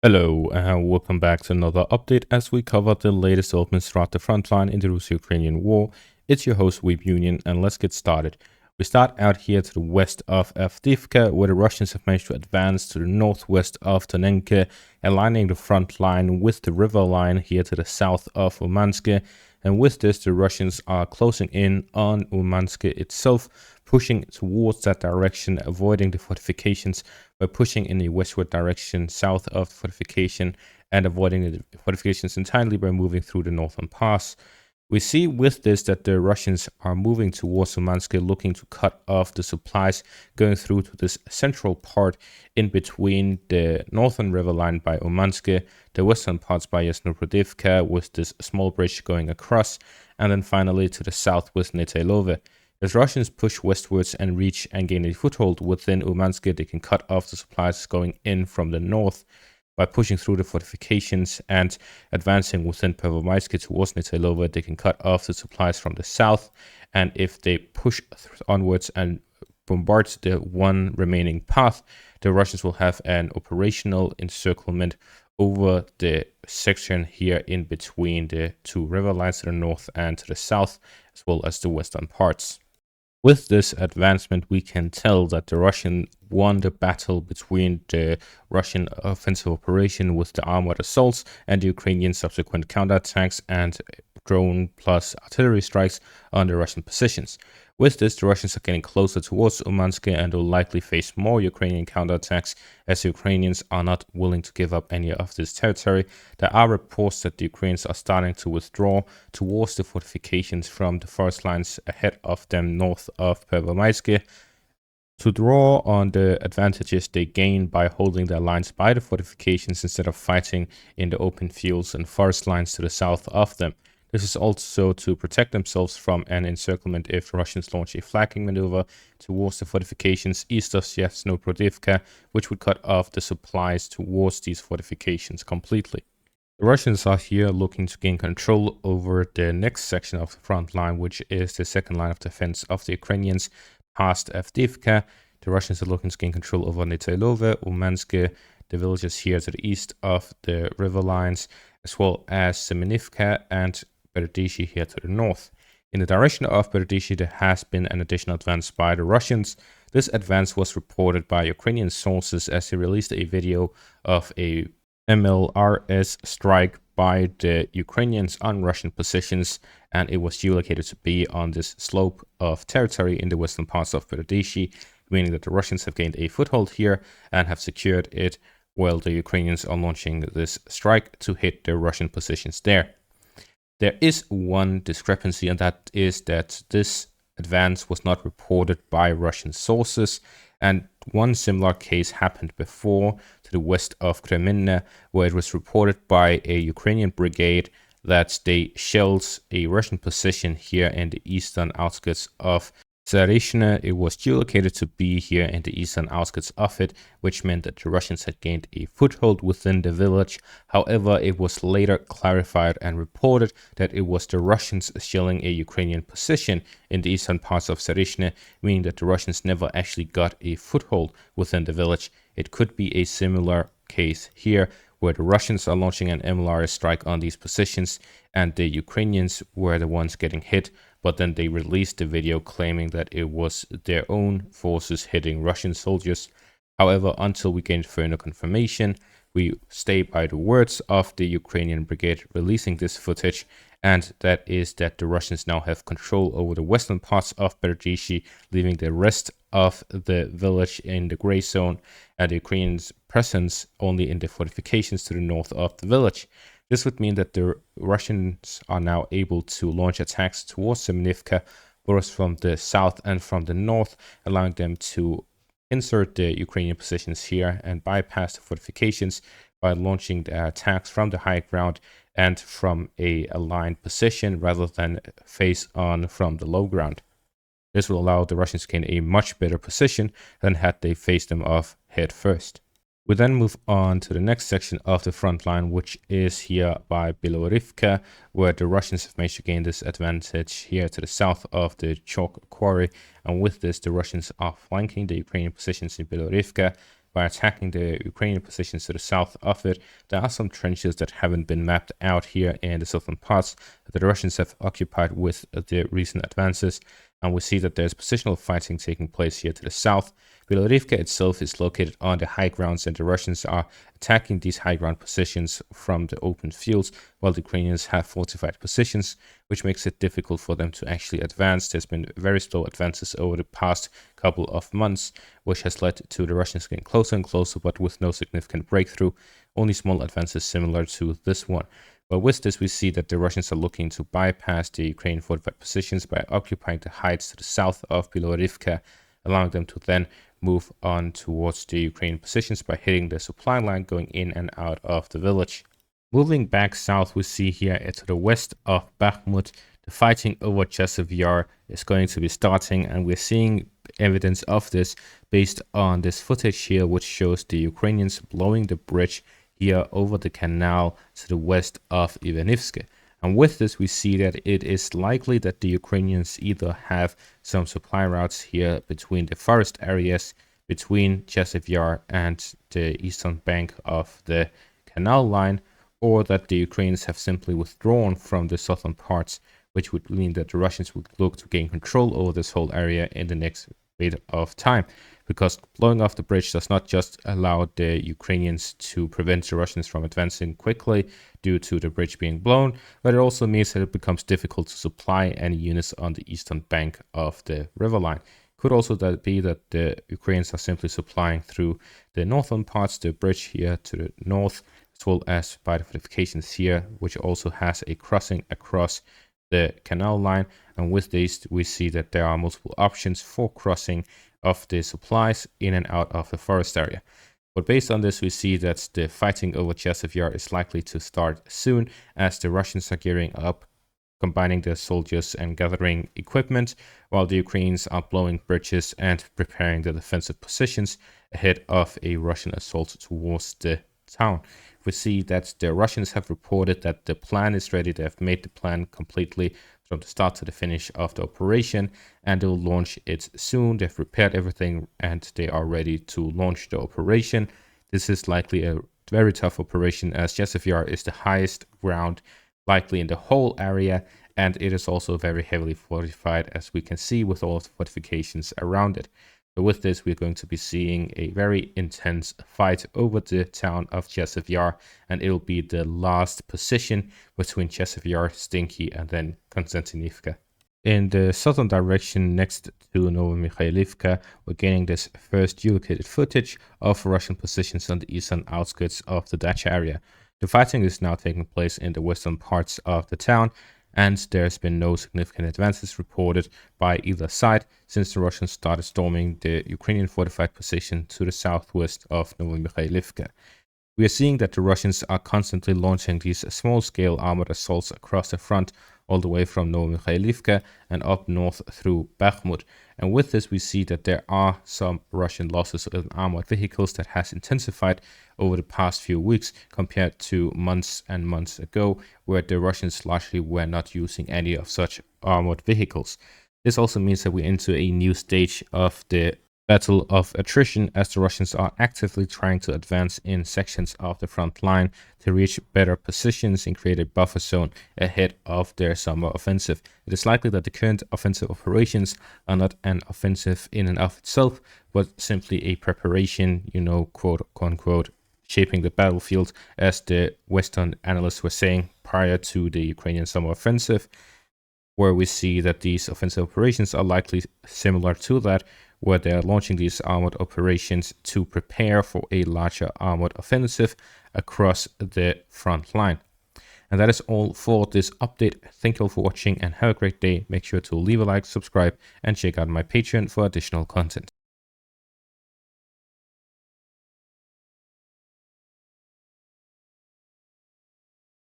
Hello and welcome back to another update as we cover the latest developments throughout the front line in the Russo-Ukrainian war. It's your host Weeb Union and let's get started. We start out here to the west of Avdiivka, where the Russians have managed to advance to the northwest of Tonenke, aligning the front line with the river line here to the south of Umanske. And with this, the Russians are closing in on Umanske itself, pushing towards that direction, avoiding the fortifications by pushing in a westward direction south of the fortification and avoiding the fortifications entirely by moving through the northern pass. We see with this that the Russians are moving towards Umanske, looking to cut off the supplies going through to this central part in between the northern river line by Umanske, the western parts by Berdychi with this small bridge going across, and then finally to the south with Netailove. As Russians push westwards and reach and gain a foothold within Umanske, they can cut off the supplies going in from the north by pushing through the fortifications and advancing within Pervomaiske towards Netailove. They can cut off the supplies from the south, and if they push onwards and bombard the one remaining path, the Russians will have an operational encirclement over the section here in between the two river lines to the north and to the south, as well as the western parts. With this advancement, we can tell that the Russian won the battle between the Russian offensive operation with the armored assaults and the Ukrainian subsequent counterattacks and drone plus artillery strikes on the Russian positions. With this, the Russians are getting closer towards Umanske and will likely face more Ukrainian counterattacks as the Ukrainians are not willing to give up any of this territory. There are reports that the Ukrainians are starting to withdraw towards the fortifications from the forest lines ahead of them north of Pervomaiske to draw on the advantages they gain by holding their lines by the fortifications instead of fighting in the open fields and forest lines to the south of them. This is also to protect themselves from an encirclement if the Russians launch a flanking maneuver towards the fortifications east of Berdychi, which would cut off the supplies towards these fortifications completely. The Russians are here looking to gain control over the next section of the front line, which is the second line of defense of the Ukrainians past Avdiivka. The Russians are looking to gain control over Netailove, Umanske, the villages here to the east of the river lines, as well as Semenivka and Berdychi here to the north. In the direction of Berdychi, there has been an additional advance by the Russians. This advance was reported by Ukrainian sources as they released a video of a MLRS strike by the Ukrainians on Russian positions, and it was geolocated to be on this slope of territory in the western parts of Berdychi, meaning that the Russians have gained a foothold here and have secured it, while the Ukrainians are launching this strike to hit the Russian positions there. There is one discrepancy, and that is that this advance was not reported by Russian sources, and one similar case happened before to the west of Kreminne, where it was reported by a Ukrainian brigade that they shelled a Russian position here in the eastern outskirts of Zarishne. It was geolocated to be here in the eastern outskirts of it, which meant that the Russians had gained a foothold within the village. However, it was later clarified and reported that it was the Russians shelling a Ukrainian position in the eastern parts of Zarishne, meaning that the Russians never actually got a foothold within the village. It could be a similar case here, where the Russians are launching an MLRS strike on these positions and the Ukrainians were the ones getting hit, but then they released the video claiming that it was their own forces hitting Russian soldiers. However, until we gain further confirmation, we stay by the words of the Ukrainian brigade releasing this footage, and that is that the Russians now have control over the western parts of Berdychi, leaving the rest of the village in the gray zone, and the Ukrainians' presence only in the fortifications to the north of the village. This would mean that the Russians are now able to launch attacks towards Semenivka, both from the south and from the north, allowing them to insert the Ukrainian positions here and bypass the fortifications by launching their attacks from the high ground and from a aligned position rather than face on from the low ground. This will allow the Russians to gain a much better position than had they faced them off head first. We then move on to the next section of the front line, which is here by Bilohorivka, where the Russians have managed to gain this advantage here to the south of the chalk quarry. And with this, the Russians are flanking the Ukrainian positions in Bilohorivka, by attacking the Ukrainian positions to the south of it. There are some trenches that haven't been mapped out here in the southern parts that the Russians have occupied with the recent advances. And we see that there's positional fighting taking place here to the south. Bilohorivka itself is located on the high grounds, and the Russians are attacking these high ground positions from the open fields, while the Ukrainians have fortified positions, which makes it difficult for them to actually advance. There's been very slow advances over the past couple of months, which has led to the Russians getting closer and closer, but with no significant breakthrough, only small advances similar to this one. But with this, we see that the Russians are looking to bypass the Ukrainian fortified positions by occupying the heights to the south of Bilohorivka, allowing them to then move on towards the Ukrainian positions by hitting the supply line going in and out of the village. Moving back south, we see here to the west of Bakhmut, the fighting over Chasiv Yar is going to be starting, and we're seeing evidence of this based on this footage here, which shows the Ukrainians blowing the bridge here over the canal to the west of Umanske. And with this, we see that it is likely that the Ukrainians either have some supply routes here between the forest areas, between Chasiv Yar and the eastern bank of the canal line, or that the Ukrainians have simply withdrawn from the southern parts, which would mean that the Russians would look to gain control over this whole area in the next bit of time. Because blowing off the bridge does not just allow the Ukrainians to prevent the Russians from advancing quickly due to the bridge being blown, but it also means that it becomes difficult to supply any units on the eastern bank of the river line. Could also be that the Ukrainians are simply supplying through the northern parts, the bridge here to the north, as well as by the fortifications here, which also has a crossing across the canal line. And with these, we see that there are multiple options for crossing of the supplies in and out of the forest area. But based on this, we see that the fighting over Chasiv Yar is likely to start soon, as the Russians are gearing up, combining their soldiers and gathering equipment, while the Ukrainians are blowing bridges and preparing the defensive positions ahead of a Russian assault towards the town. We see that the Russians have reported that the plan is ready. They have made the plan completely from the start to the finish of the operation, and they will launch it soon. They've prepared everything and they are ready to launch the operation. This is likely a very tough operation, as Chasiv Yar is the highest ground likely in the whole area, and it is also very heavily fortified, as we can see with all of the fortifications around it. So with this, we're going to be seeing a very intense fight over the town of Chasiv Yar, and it'll be the last position between Chasiv Yar, Stinky, and then Konstantinivka. In the southern direction next to Novomikhailivka, we're getting this first geolocated footage of Russian positions on the eastern outskirts of the Dacha area. The fighting is now taking place in the western parts of the town, and there's been no significant advances reported by either side since the Russians started storming the Ukrainian fortified position to the southwest of Novomikhailivka. We are seeing that the Russians are constantly launching these small-scale armored assaults across the front, all the way from Novomikhailivka and up north through Bakhmut. And with this, we see that there are some Russian losses in armored vehicles that has intensified over the past few weeks compared to months and months ago, where the Russians largely were not using any of such armored vehicles. This also means that we're into a new stage of the battle of attrition, as the Russians are actively trying to advance in sections of the front line to reach better positions and create a buffer zone ahead of their summer offensive. It is likely that the current offensive operations are not an offensive in and of itself, but simply a preparation, quote unquote, shaping the battlefield, as the Western analysts were saying prior to the Ukrainian summer offensive, where we see that these offensive operations are likely similar to that, where they are launching these armored operations to prepare for a larger armored offensive across the front line. And that is all for this update. Thank you all for watching and have a great day. Make sure to leave a like, subscribe, and check out my Patreon for additional content.